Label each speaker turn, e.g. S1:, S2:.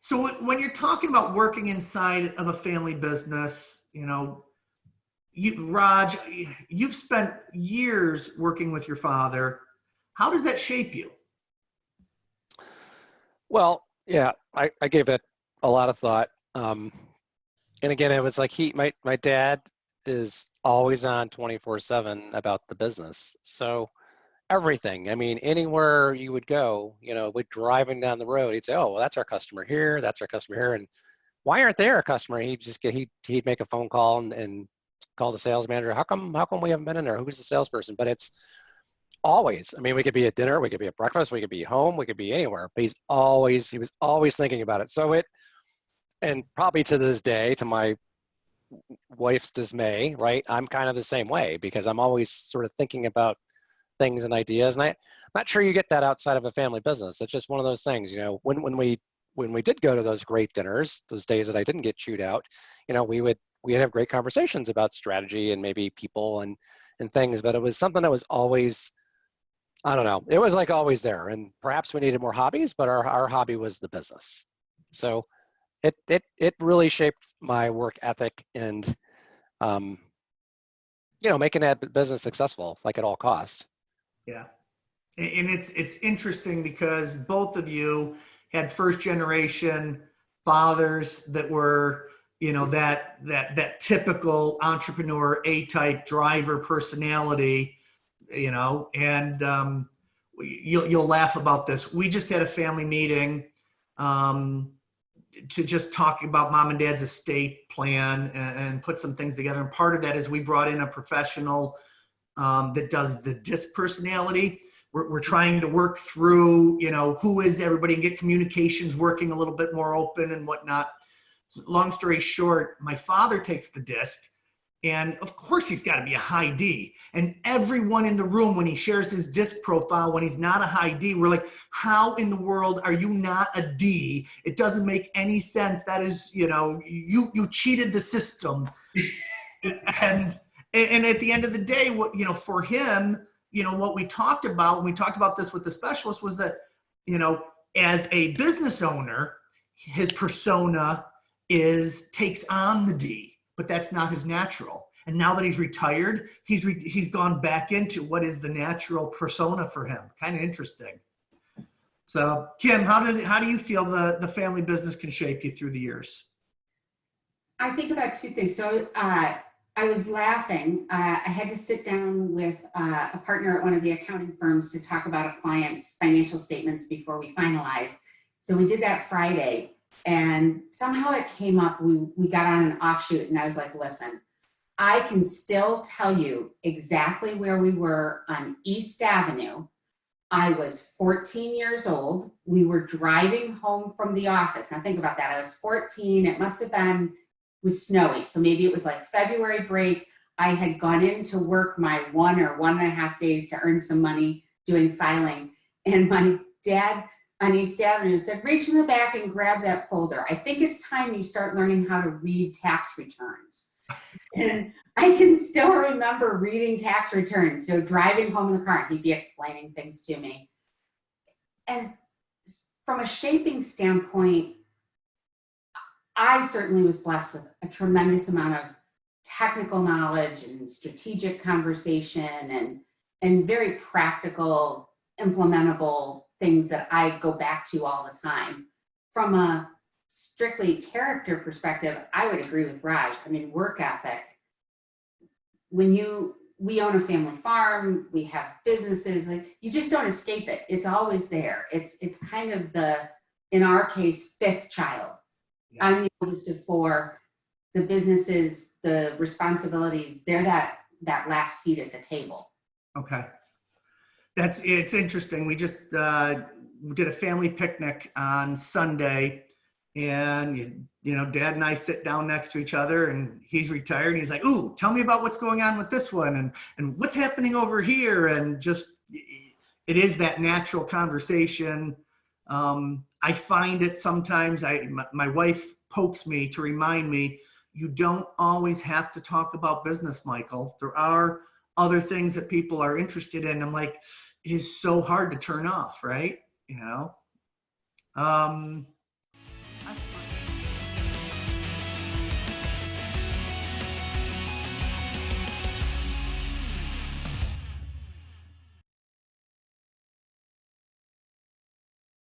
S1: So when you're talking about working inside of a family business, Raj, you've spent years working with your father. How does that shape you?
S2: Well, yeah, I gave it a lot of thought. And again, it was like my dad is always on 24/7 about the business. So everything, I mean, anywhere you would go, we're driving down the road, he'd say, oh, well, that's our customer here, that's our customer here. And why aren't they our customer? He'd make a phone call and call the sales manager. How come we haven't been in there? Who's the salesperson? But it's always, I mean, we could be at dinner, we could be at breakfast, we could be home, we could be anywhere, but he was always thinking about it. So and probably to this day, to my wife's dismay, right, I'm kind of the same way, because I'm always sort of thinking about things and ideas. And I'm not sure you get that outside of a family business. It's just one of those things, when we did go to those great dinners, those days that I didn't get chewed out, we'd have great conversations about strategy and maybe people and things, but it was something that was always, I don't know, it was like always there. And perhaps we needed more hobbies, but our hobby was the business. So it really shaped my work ethic and, making that business successful, like at all cost.
S1: Yeah. And it's interesting because both of you had first generation fathers that were, that typical entrepreneur, A-type driver personality, and you'll laugh about this. We just had a family meeting to just talk about mom and dad's estate plan and put some things together. And part of that is we brought in a professional that does the DISC personality. We're trying to work through, who is everybody, and get communications working a little bit more open and whatnot. So long story short, my father takes the DISC, and of course he's got to be a high D. And everyone in the room, when he shares his DISC profile, when he's not a high D, we're like, how in the world are you not a D? It doesn't make any sense. That is, you cheated the system. And at the end of the day, for him, what we talked about, when we talked about this with the specialist, was that, as a business owner, his persona takes on the D, but that's not his natural. And now that he's retired, he's gone back into what is the natural persona for him. Kind of interesting. So Kim, how do you feel the family business can shape you through the years?
S3: I think about two things. So I was laughing. I had to sit down with a partner at one of the accounting firms to talk about a client's financial statements before we finalized. So we did that Friday, and somehow it came up. We got on an offshoot, and I was like, listen, I can still tell you exactly where we were on East Avenue. I was 14 years old. We were driving home from the office. Now think about that. I was 14. It must have been, was snowy. So maybe it was like February break. I had gone into work my 1 or 1.5 days to earn some money doing filing. And my dad on East Avenue said, reach in the back and grab that folder. I think it's time you start learning how to read tax returns. And I can still remember reading tax returns. So driving home in the car, he'd be explaining things to me. And from a shaping standpoint, I certainly was blessed with a tremendous amount of technical knowledge and strategic conversation and very practical, implementable things that I go back to all the time. From a strictly character perspective, I would agree with Raj. I mean, work ethic. We own a family farm, we have businesses, like you just don't escape it. It's always there. It's kind of in our case, fifth child. Yeah. I'm the oldest of four. The businesses, the responsibilities, they're that last seat at the table.
S1: Okay. It's interesting. We just did a family picnic on Sunday, and Dad and I sit down next to each other, and he's retired, and he's like, ooh, tell me about what's going on with this one and what's happening over here. And just, it is that natural conversation. I find it sometimes, my wife pokes me to remind me, you don't always have to talk about business, Michael. There are other things that people are interested in. I'm like, it is so hard to turn off, right?